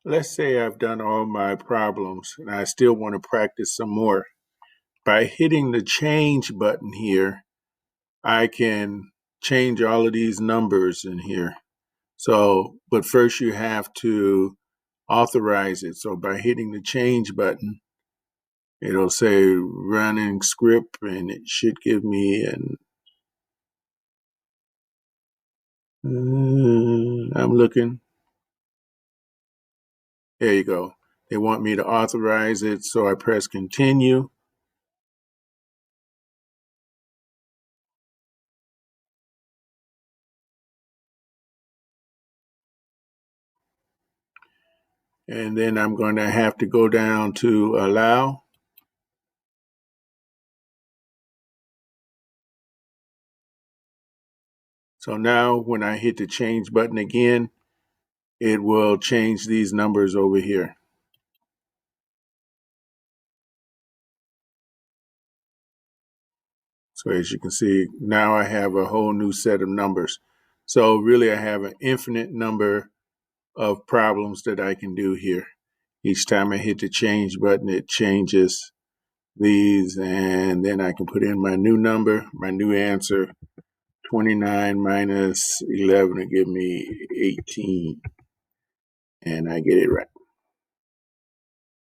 Let's say I've done all my problems and I still want to practice some more. By hitting the change button here, I can change all of these numbers in here. So, but first you have to authorize it. So by hitting the change button, it'll say running script and it should give me I'm looking. There you go. They want me to authorize it. So I press continue. And then I'm going to have to go down to allow. So now when I hit the change button again, it will change these numbers over here. So as you can see, now I have a whole new set of numbers. So really I have an infinite number of problems that I can do here. Each time I hit the change button, it changes these, and then I can put in my new number, my new answer. 29 minus 11 will give me 18, and I get it right.